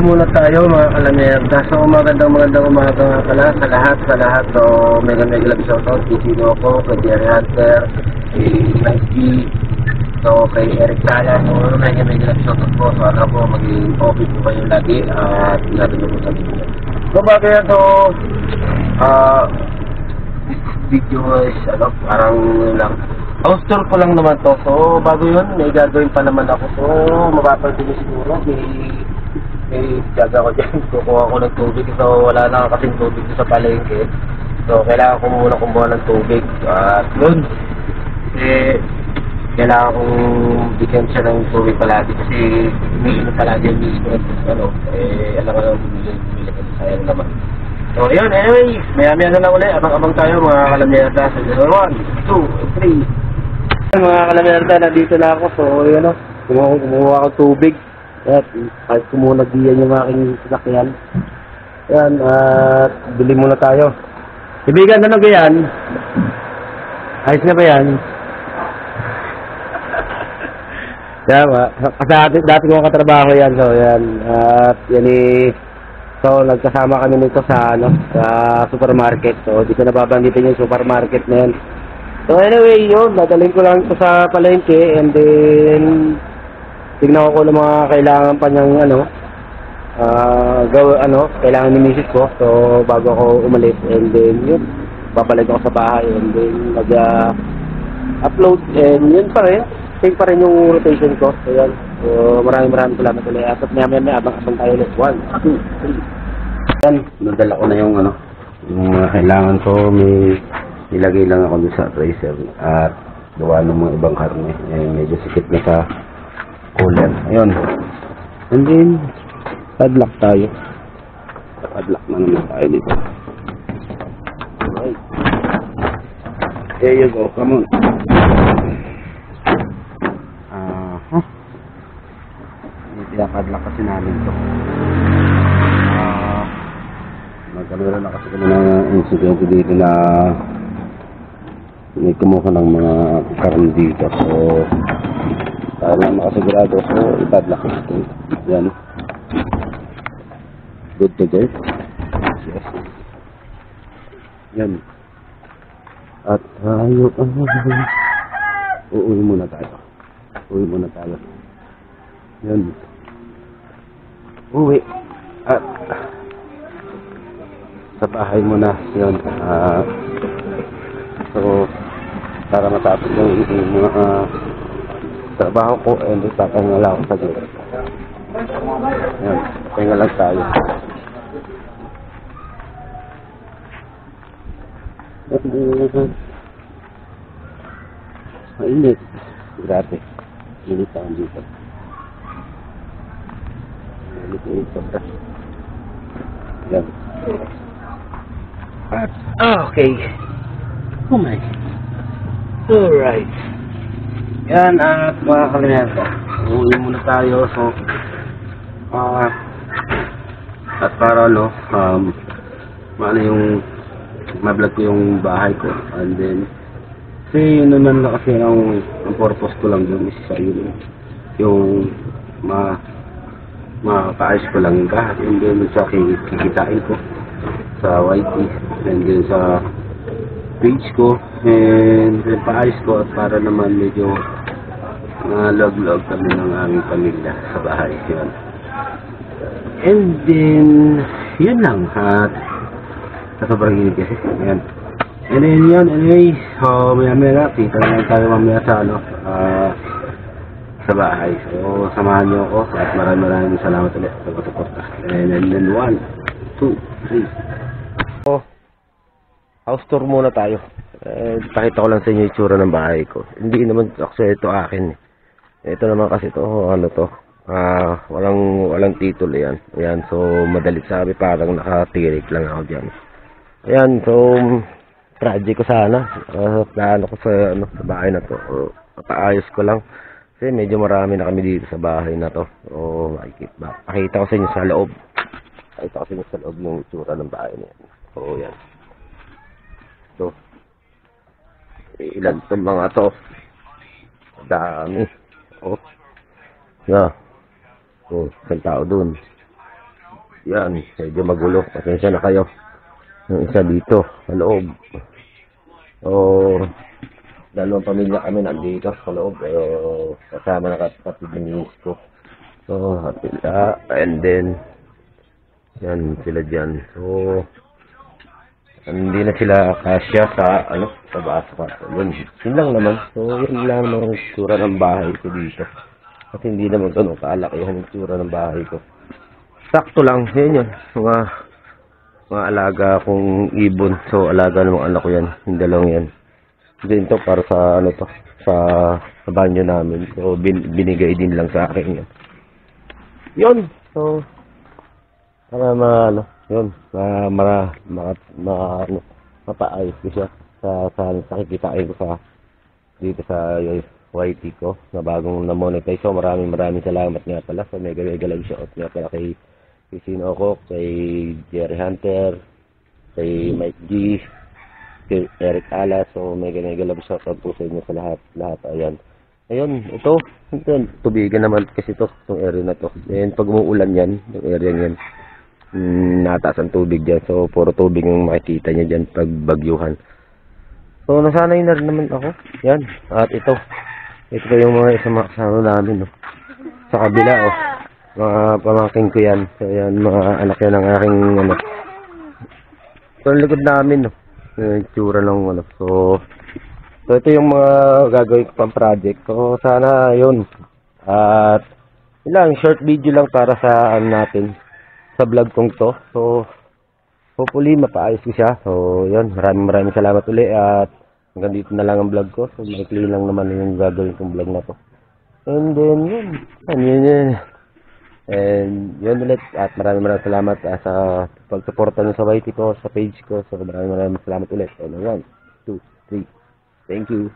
Muna tayo mga kalamerda. So magandang umaga nga pala sa lahat. So mega love shoutout kay Chino ko, kay Jerry Hunter, kay Mikey, so kay Eric Sala. So mega love shoutout po. So ano po, maging okay po kayo lagi at natin po sa video. So bago yan, so this video is parang lang house tour ko lang naman to. So bago yun, may gagawin pa naman ako. So mapapansin siguro may jaga ko dyan, kukuha ko ng tubig. So wala na kasing tubig sa palengke, so kailangan ko muna kumuha ng tubig. At yun, kailangan kong bigyan siya ng tubig palagi kasi umiinom palagi yung miss ko. Alam ka lang bumili kasi sayang naman. So yun, anyway, maya na lang ulit. Abang-abang tayo mga kalamerda sa 1, 2, 3. Mga kalamerda, nandito na ako. So yun, kumuha ko tubig. At kahit ko muna diyan yung aking sasakyan. Yan, at bili muna tayo. Ibigan, ano yan? Ayos na ba yan? Kasi dati kong katrabaho yan. So yan, at yan so nagkasama kami nito sa sa supermarket. So dito nababanggitin yung supermarket na yan. So anyway, yun, dadalhin ko lang ito sa palengke. And then tignan ko ng mga kailangan pa niyang kailangan ni misis ko. So bago ako umalis, and then yun, babalik ako sa bahay, and then mag-upload, and yun pa rin, same pa rin yung rotation ko. So yan, so maraming salamat ulit. At maya abang tayo ulit. 1, 2, 3. Yan, nadala ko na yung yung mga kailangan ko. May nilagay lang ako sa freezer at gawa ng mga ibang karne. Medyo sikip na sa cooler. Ayun. And then, padlock tayo. Padlock na naman tayo dito. Alright. There you go. Come on. Pinapadlock kasi namin ito. Nagkaroon na kasi kami ng incident dito na may kumuha ng mga karne dito. So, para makasigurado, so ipadlock ito. Yan. Good to go. Yes. Yan. At tayo, uuwi muna tayo. Yan. Uwi. At sa bahay muna. Yan. So, para matapos yung mga trabaho ko, and papahinga lang ako sa gilid. Yan, pahinga lang tayo. Mainit. Grabe. Init ako dito. Init sobra. Yan. Okay. Oh my. Alright. Yan, at mga kalimerda, uwi muna tayo. So at para yung ma-vlog ko yung bahay ko, and then kasi yun naman lang kasi ang purpose ko lang yun is sa yun yung makaayos ko lang yung kahat, and then sa kikitain ko sa YT, and then sa page ko, and then paayos ko, at para naman medyo log kami ng aming pamilya sa bahay. Yun. And then yun lang, at sa sobrang init kasi. Ayan. And then yun, anyway, so maya kita na tayo mamaya sa bahay. So samahan nyo ako, at maraming salamat ulit sa pagsuporta. And then 1, 2, 3. So house tour muna tayo. Pakita ko lang sa inyo yung itsura ng bahay ko. Hindi naman actually ito akin. Ito naman kasi ito, walang titulo yan. Ayan, so madalit sabi, parang nakatirik lang ako dyan. Ayan, so project ko sana. Plano ko sa bahay na to. Paayos ko lang. Kasi medyo marami na kami dito sa bahay na to. So pakita ko sa inyo sa loob. Pakita ko sa inyo sa loob yung itsura ng bahay na yan. So yan. So ilan itong mga to. Dami. Oh. Yeah. Oh, isang tao dun. yan, medyo magulo. Pasensya na kayo. Yung isa dito, sa loob. So, dalawang pamilya kami nandito sa loob. Pero kasama na kapatid ng miss ko. So, sila. And then, yan sila dyan. So, hindi na sila kasya sa, sa basa ka. Yun lang naman. So, yun lang naman ang tsura ng bahay ko dito. Kasi hindi naman ganun kalakihan yung tsura ng bahay ko. Sakto lang. Yan yun. Mga alaga kong ibon. So, alaga ng mga anak ko yan. Yung dalawang yan. Din to para sa, sa banyo namin. So, binigay din lang sa akin yan. Yun. So, para yun, mapaayos ko siya sa nakikitain ko sa dito sa YT ko na bagong na-monetize. So maraming salamat nga pala sa mega live shout nga pala kay Sinoko, kay Jerry Hunter, kay Mike G, kay Eric Alas. So mega love shout out po sa inyo sa lahat. Ayun, ito tubigan naman kasi itong area na to. And pag umuulan yan, yung area yan, nataas ang tubig dyan. So, puro tubig yung makikita niya dyan pag bagyuhan. So, nasanay na rin naman ako. Yan. At ito yung mga isang kasama namin. No? Sa kabila, mga pamangking ko yan. So, yan, mga anak yan ng aking, So, ang likod namin, no? Yung tsura ng, So, ito yung mga gagawin ko pang project. So, sana, yun. At, ilang short video lang para sa, natin. Sa vlog kong to. So, hopefully, mapaayos ko siya. So, yun. Maraming salamat uli. At hanggang dito na lang ang vlog ko. So, maikli lang naman yung gagawin kong vlog na to. And then, yun. Yun. And, yun ulit. At maraming salamat sa pagsuporta nyo sa YT ko, sa page ko. So, maraming salamat ulit. And 1, 2, 3. Thank you.